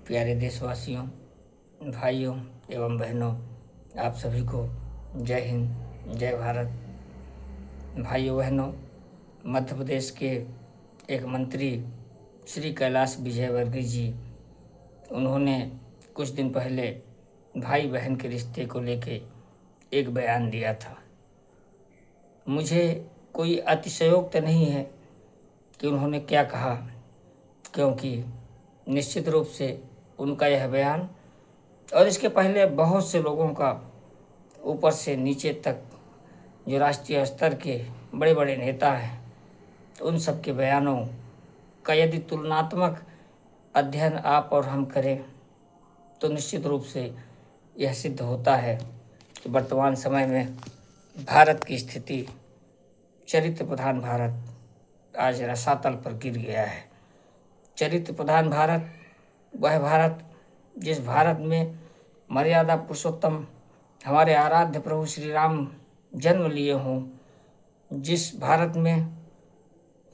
प्यारे देशवासियों, भाइयों एवं बहनों, आप सभी को जय हिंद, जय भारत। भाइयों बहनों, मध्य प्रदेश के एक मंत्री श्री कैलाश विजयवर्गीय जी, उन्होंने कुछ दिन पहले भाई बहन के रिश्ते को लेके एक बयान दिया था। मुझे कोई अतिशयोक्ति नहीं है कि उन्होंने क्या कहा, क्योंकि निश्चित रूप से उनका यह बयान और इसके पहले बहुत से लोगों का ऊपर से नीचे तक जो राष्ट्रीय स्तर के बड़े बड़े नेता हैं, उन सब के बयानों का यदि तुलनात्मक अध्ययन आप और हम करें तो निश्चित रूप से यह सिद्ध होता है कि वर्तमान समय में भारत की स्थिति, चरित्र प्रधान भारत आज रसातल पर गिर गया है। चरित्र प्रधान भारत वह भारत जिस भारत में मर्यादा पुरुषोत्तम हमारे आराध्य प्रभु श्री राम जन्म लिए हों, जिस भारत में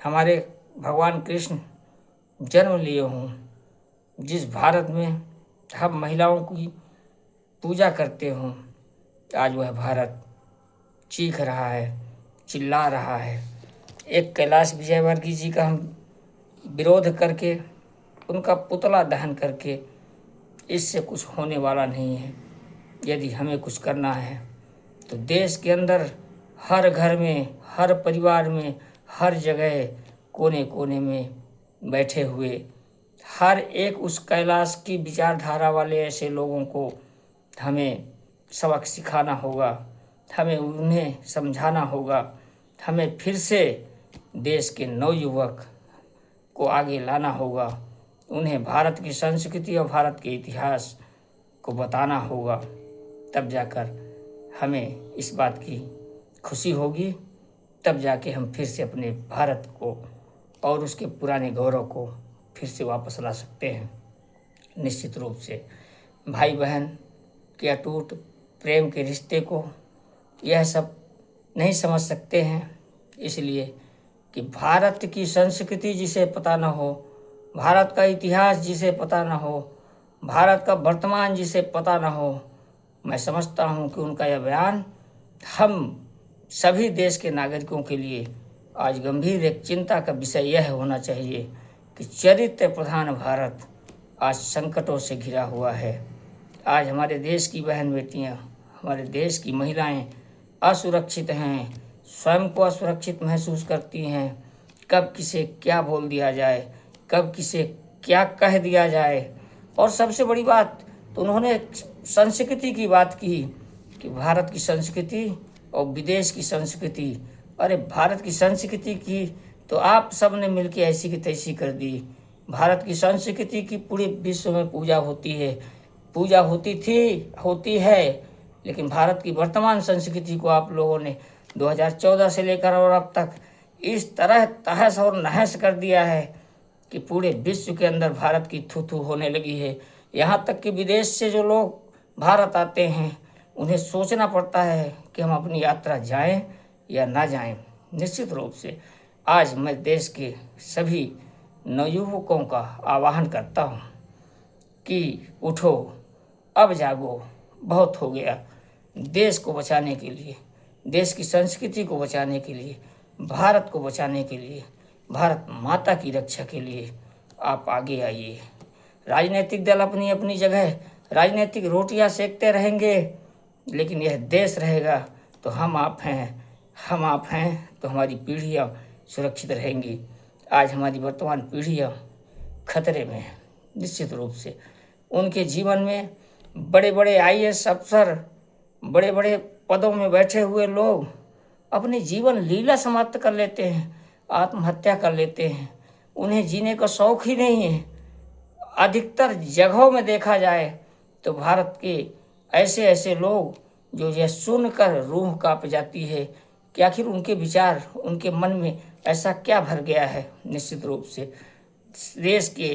हमारे भगवान कृष्ण जन्म लिए हों, जिस भारत में हम महिलाओं की पूजा करते हों, आज वह भारत चीख रहा है, चिल्ला रहा है। एक कैलाश विजयवर्गीय जी का हम विरोध करके, उनका पुतला दहन करके इससे कुछ होने वाला नहीं है। यदि हमें कुछ करना है तो देश के अंदर हर घर में, हर परिवार में, हर जगह कोने कोने में बैठे हुए हर एक उस कैलाश की विचारधारा वाले ऐसे लोगों को हमें सबक सिखाना होगा, हमें उन्हें समझाना होगा, हमें फिर से देश के नवयुवक को आगे लाना होगा, उन्हें भारत की संस्कृति और भारत के इतिहास को बताना होगा। तब जाकर हमें इस बात की खुशी होगी, तब जाके हम फिर से अपने भारत को और उसके पुराने गौरव को फिर से वापस ला सकते हैं। निश्चित रूप से भाई बहन के अटूट प्रेम के रिश्ते को यह सब नहीं समझ सकते हैं, इसलिए कि भारत की संस्कृति जिसे पता न हो, भारत का इतिहास जिसे पता न हो, भारत का वर्तमान जिसे पता न हो, मैं समझता हूँ कि उनका यह बयान हम सभी देश के नागरिकों के लिए आज गंभीर एक चिंता का विषय यह होना चाहिए कि चरित्र प्रधान भारत आज संकटों से घिरा हुआ है। आज हमारे देश की बहन बेटियाँ, हमारे देश की महिलाएं असुरक्षित हैं, स्वयं को असुरक्षित महसूस करती हैं। कब किसे क्या बोल दिया जाए, कब किसे क्या कह दिया जाए। और सबसे बड़ी बात तो उन्होंने संस्कृति की बात की कि भारत की संस्कृति और विदेश की संस्कृति। अरे भारत की संस्कृति की तो आप सब ने मिलकर ऐसी की तैसी कर दी। भारत की संस्कृति की पूरे विश्व में पूजा होती है, पूजा होती थी, होती है, लेकिन भारत की वर्तमान संस्कृति को आप लोगों ने 2014 से लेकर और अब तक इस तरह तहस और नहस कर दिया है कि पूरे विश्व के अंदर भारत की थू थू होने लगी है। यहाँ तक कि विदेश से जो लोग भारत आते हैं, उन्हें सोचना पड़ता है कि हम अपनी यात्रा जाएं या ना जाएं। निश्चित रूप से आज मैं देश के सभी नवयुवकों का आह्वान करता हूँ कि उठो, अब जागो, बहुत हो गया। देश को बचाने के लिए, देश की संस्कृति को बचाने के लिए, भारत को बचाने के लिए, भारत माता की रक्षा के लिए आप आगे आइए। राजनीतिक दल अपनी अपनी जगह राजनीतिक रोटियां सेकते रहेंगे, लेकिन यह देश रहेगा तो हम आप हैं, हम आप हैं तो हमारी पीढ़ियां सुरक्षित रहेंगी। आज हमारी वर्तमान पीढ़ियां खतरे में हैं। निश्चित रूप से उनके जीवन में बड़े बड़े आईएएस अफसर, बड़े बड़े पदों में बैठे हुए लोग अपनी जीवन लीला समाप्त कर लेते हैं, आत्महत्या कर लेते हैं। उन्हें जीने का शौक ही नहीं है। अधिकतर जगहों में देखा जाए तो भारत के ऐसे ऐसे लोग जो यह सुनकर रूह कांप जाती है कि आखिर उनके विचार, उनके मन में ऐसा क्या भर गया है। निश्चित रूप से देश के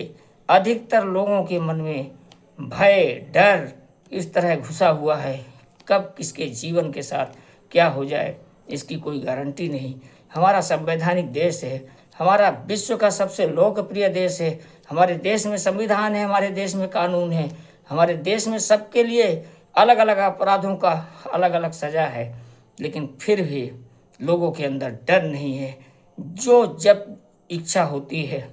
अधिकतर लोगों के मन में भय, डर इस तरह घुसा हुआ है, कब किसके जीवन के साथ क्या हो जाए इसकी कोई गारंटी नहीं। हमारा संवैधानिक देश है, हमारा विश्व का सबसे लोकप्रिय देश है। हमारे देश में संविधान है, हमारे देश में कानून है, हमारे देश में सबके लिए अलग अलग अपराधों का अलग अलग सज़ा है, लेकिन फिर भी लोगों के अंदर डर नहीं है। जो जब इच्छा होती है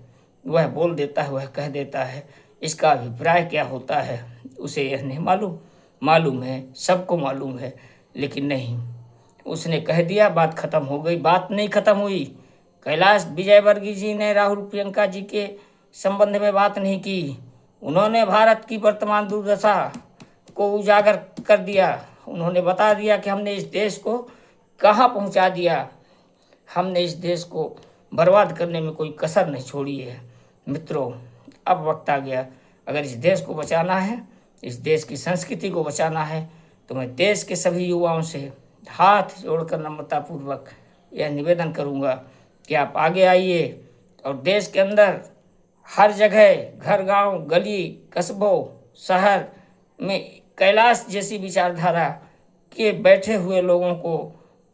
वह बोल देता है, वह कह देता है। इसका अभिप्राय क्या होता है उसे यह नहीं मालूम। मालूम है, सबको मालूम है, लेकिन नहीं, उसने कह दिया, बात खत्म हो गई। बात नहीं खत्म हुई। कैलाश विजयवर्गीय जी ने राहुल प्रियंका जी के संबंध में बात नहीं की। उन्होंने भारत की वर्तमान दुर्दशा को उजागर कर दिया। उन्होंने बता दिया कि हमने इस देश को कहाँ पहुँचा दिया। हमने इस देश को बर्बाद करने में कोई कसर नहीं छोड़ी है। मित्रों, अब वक्त आ गया। अगर इस देश को बचाना है, इस देश की संस्कृति को बचाना है, तो मैं देश के सभी युवाओं से हाथ जोड़कर नम्रतापूर्वक यह निवेदन करूंगा कि आप आगे आइए और देश के अंदर हर जगह, घर, गांव, गली, कस्बों, शहर में कैलाश जैसी विचारधारा के बैठे हुए लोगों को,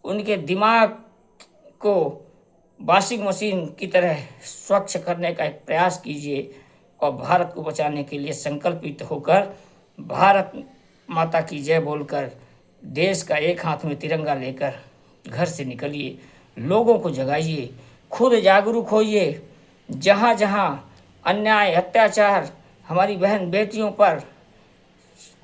उनके दिमाग को वॉशिंग मशीन की तरह स्वच्छ करने का एक प्रयास कीजिए और भारत को बचाने के लिए संकल्पित होकर भारत माता की जय बोलकर देश का एक हाथ में तिरंगा लेकर घर से निकलिए। लोगों को जगाइए, खुद जागरूक होइए। जहाँ जहाँ अन्याय, अत्याचार हमारी बहन बेटियों पर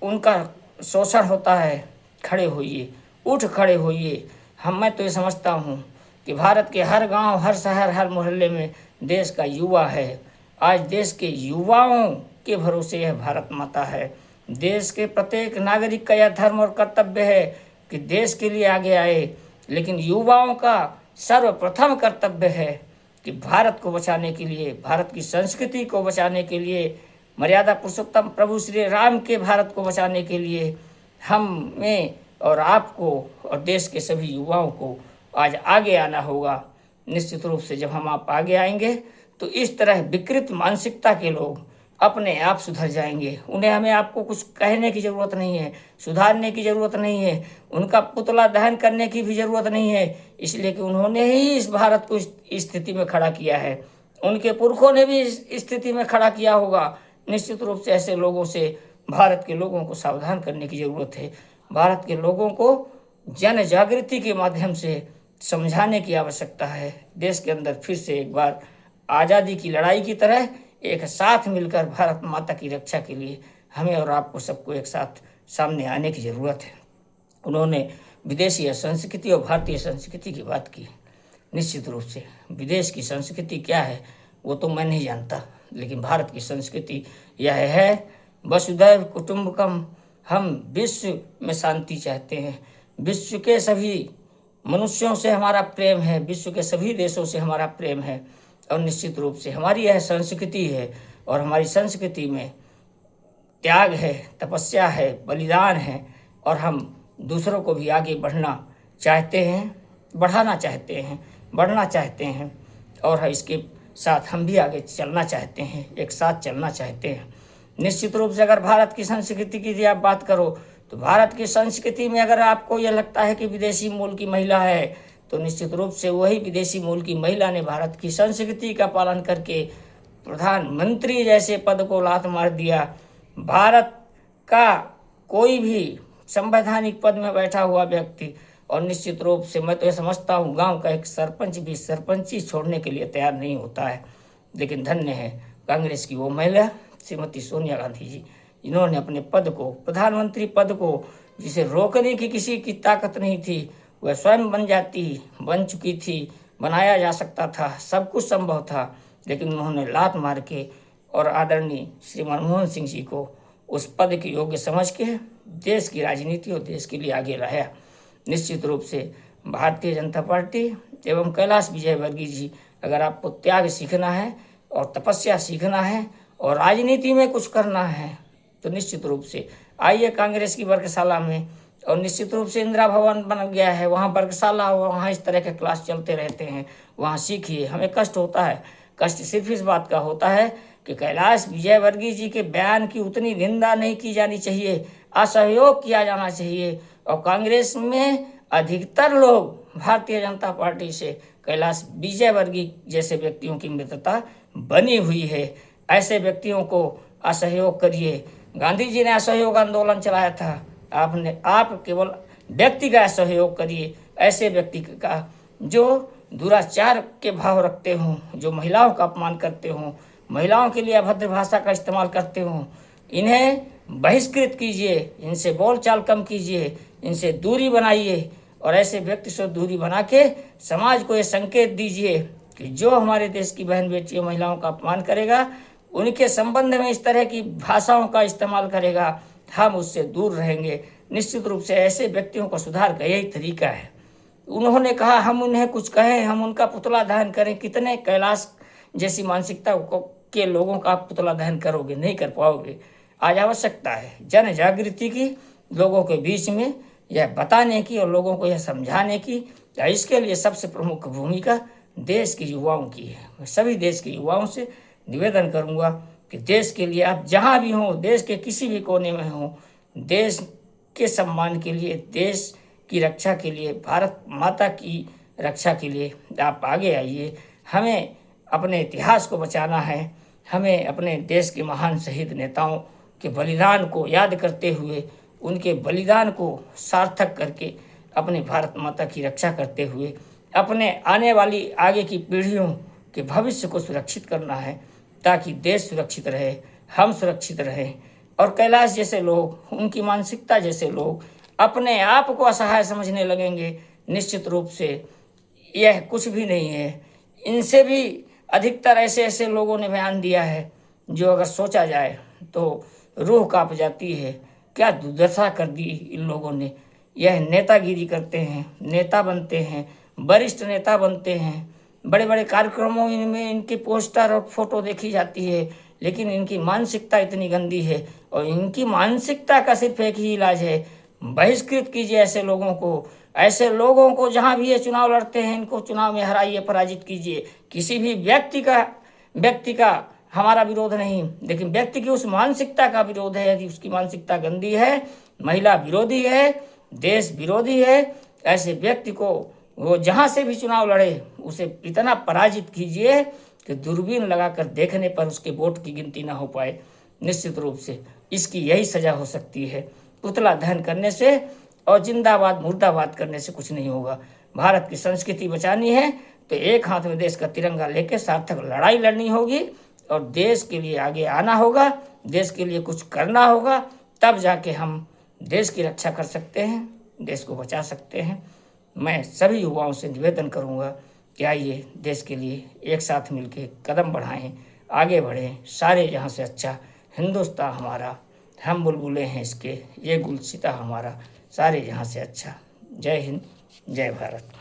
उनका शोषण होता है, खड़े होइए, उठ खड़े होइए। मैं तो ये समझता हूँ कि भारत के हर गांव, हर शहर, हर मोहल्ले में देश का युवा है। आज देश के युवाओं के भरोसे यह भारत माता है। देश के प्रत्येक नागरिक का यह धर्म और कर्तव्य है कि देश के लिए आगे आए, लेकिन युवाओं का सर्वप्रथम कर्तव्य है कि भारत को बचाने के लिए, भारत की संस्कृति को बचाने के लिए, मर्यादा पुरुषोत्तम प्रभु श्री राम के भारत को बचाने के लिए हमें और आपको और देश के सभी युवाओं को आज आगे आना होगा। निश्चित रूप से जब हम आप आगे आएंगे तो इस तरह विकृत मानसिकता के लोग अपने आप सुधर जाएंगे। उन्हें हमें आपको कुछ कहने की ज़रूरत नहीं है, सुधारने की ज़रूरत नहीं है, उनका पुतला दहन करने की भी ज़रूरत नहीं है, इसलिए कि उन्होंने ही इस भारत को इस स्थिति में खड़ा किया है। उनके पुरखों ने भी इस स्थिति में खड़ा किया होगा। निश्चित रूप से ऐसे लोगों से भारत के लोगों को सावधान करने की ज़रूरत है। भारत के लोगों को जन जागृति के माध्यम से समझाने की आवश्यकता है। देश के अंदर फिर से एक बार आज़ादी की लड़ाई की तरह एक साथ मिलकर भारत माता की रक्षा के लिए हमें और आपको सबको एक साथ सामने आने की ज़रूरत है। उन्होंने विदेशी संस्कृति और भारतीय संस्कृति की बात की। निश्चित रूप से विदेश की संस्कृति क्या है वो तो मैं नहीं जानता, लेकिन भारत की संस्कृति यह है, वसुधैव कुटुंबकम। हम विश्व में शांति चाहते हैं। विश्व के सभी मनुष्यों से हमारा प्रेम है, विश्व के सभी देशों से हमारा प्रेम है, और निश्चित रूप से हमारी यह संस्कृति है। और हमारी संस्कृति में त्याग है, तपस्या है, बलिदान है, और हम दूसरों को भी आगे बढ़ना चाहते हैं, बढ़ाना चाहते हैं, बढ़ना चाहते हैं, और इसके साथ हम भी आगे चलना चाहते हैं, एक साथ चलना चाहते हैं। निश्चित रूप से अगर भारत की संस्कृति की यदि आप बात करो तो भारत की संस्कृति में अगर आपको यह लगता है कि विदेशी मूल की महिला है, तो निश्चित रूप से वही विदेशी मूल की महिला ने भारत की संस्कृति का पालन करके प्रधानमंत्री जैसे पद को लात मार दिया। भारत का कोई भी संवैधानिक पद में बैठा हुआ व्यक्ति, और निश्चित रूप से मैं तो ये समझता हूँ गांव का एक सरपंच भी सरपंची छोड़ने के लिए तैयार नहीं होता है। लेकिन धन्य है कांग्रेस की वो महिला श्रीमती सोनिया गांधी जी, इन्होंने अपने पद को, प्रधानमंत्री पद को, जिसे रोकने की किसी की ताकत नहीं थी, वह स्वयं बन चुकी थी, बनाया जा सकता था, सब कुछ संभव था, लेकिन उन्होंने लात मार के और आदरणीय श्री मनमोहन सिंह जी को उस पद के योग्य समझ के देश की राजनीति और देश के लिए आगे लाया। निश्चित रूप से भारतीय जनता पार्टी एवं कैलाश विजयवर्गीय जी, अगर आपको त्याग सीखना है और तपस्या सीखना है और राजनीति में कुछ करना है तो निश्चित रूप से आइए कांग्रेस की वर्गशाला में। और निश्चित रूप से इंदिरा भवन बन गया है, वहाँ वर्गशाला, वहाँ इस तरह के क्लास चलते रहते हैं, वहाँ सीखिए। हमें कष्ट होता है, कष्ट सिर्फ इस बात का होता है कि कैलाश विजयवर्गीय जी के बयान की उतनी निंदा नहीं की जानी चाहिए, असहयोग किया जाना चाहिए। और कांग्रेस में अधिकतर लोग भारतीय जनता पार्टी से कैलाश विजयवर्गीय जैसे व्यक्तियों की मित्रता बनी हुई है। ऐसे व्यक्तियों को असहयोग करिए। गांधी जी ने असहयोग आंदोलन चलाया था, आप केवल व्यक्ति का असहयोग करिए। ऐसे व्यक्ति का जो दुराचार के भाव रखते हों, जो महिलाओं का अपमान करते हों, महिलाओं के लिए अभद्र भाषा का इस्तेमाल करते हों, इन्हें बहिष्कृत कीजिए, इनसे बोलचाल कम कीजिए, इनसे दूरी बनाइए। और ऐसे व्यक्ति से दूरी बना के समाज को ये संकेत दीजिए कि जो हमारे देश की बहन बेटियों महिलाओं का अपमान करेगा, उनके संबंध में इस तरह की भाषाओं का इस्तेमाल करेगा, हम उससे दूर रहेंगे। निश्चित रूप से ऐसे व्यक्तियों को सुधार का यही तरीका है। उन्होंने कहा हम उन्हें कुछ कहें, हम उनका पुतला दहन करें। कितने कैलाश जैसी मानसिकता के लोगों का आप पुतला दहन करोगे? नहीं कर पाओगे। आज आवश्यकता है जन जागृति की, लोगों के बीच में यह बताने की और लोगों को यह समझाने की। इसके लिए सबसे प्रमुख भूमिका देश के युवाओं की है। मैं सभी देश के युवाओं से निवेदन करूंगा कि देश के लिए आप जहां भी हों, देश के किसी भी कोने में हों, देश के सम्मान के लिए, देश की रक्षा के लिए, भारत माता की रक्षा के लिए आप आगे आइए। हमें अपने इतिहास को बचाना है। हमें अपने देश के महान शहीद नेताओं के बलिदान को याद करते हुए, उनके बलिदान को सार्थक करके अपने भारत माता की रक्षा करते हुए अपने आने वाली आगे की पीढ़ियों के भविष्य को सुरक्षित करना है, ताकि देश सुरक्षित रहे, हम सुरक्षित रहें। और कैलाश जैसे लोग, उनकी मानसिकता जैसे लोग अपने आप को असहाय समझने लगेंगे, निश्चित रूप से यह कुछ भी नहीं है। इनसे भी अधिकतर ऐसे ऐसे लोगों ने बयान दिया है जो अगर सोचा जाए तो रूह कांप जाती है। क्या दुर्दशा कर दी इन लोगों ने। यह नेतागिरी करते हैं, नेता बनते हैं, वरिष्ठ नेता बनते हैं, बड़े बड़े कार्यक्रमों में इनके पोस्टर और फोटो देखी जाती है, लेकिन इनकी मानसिकता इतनी गंदी है। और इनकी मानसिकता का सिर्फ एक ही इलाज है, बहिष्कृत कीजिए ऐसे लोगों को। ऐसे लोगों को जहां भी ये चुनाव लड़ते हैं, इनको चुनाव में हराइए, पराजित कीजिए। किसी भी व्यक्ति का हमारा विरोध नहीं, लेकिन व्यक्ति की उस मानसिकता का विरोध है। यदि उसकी मानसिकता गंदी है, महिला विरोधी है, देश विरोधी है, ऐसे व्यक्ति को वो जहां से भी चुनाव लड़े, उसे इतना पराजित कीजिए कि दूरबीन लगाकर देखने पर उसके वोट की गिनती ना हो पाए। निश्चित रूप से इसकी यही सजा हो सकती है। पुतला दहन करने से और जिंदाबाद मुर्दाबाद करने से कुछ नहीं होगा। भारत की संस्कृति बचानी है तो एक हाथ में देश का तिरंगा लेकर सार्थक लड़ाई लड़नी होगी और देश के लिए आगे आना होगा, देश के लिए कुछ करना होगा। तब जाके हम देश की रक्षा कर सकते हैं, देश को बचा सकते हैं। मैं सभी युवाओं से निवेदन करूंगा कि आइए देश के लिए एक साथ मिलकर कदम बढ़ाएं, आगे बढ़ें। सारे जहां से अच्छा हिंदुस्तान हमारा, हम बुलबुलें हैं इसके, ये गुलसिता हमारा, सारे जहां से अच्छा। जय हिंद, जय भारत।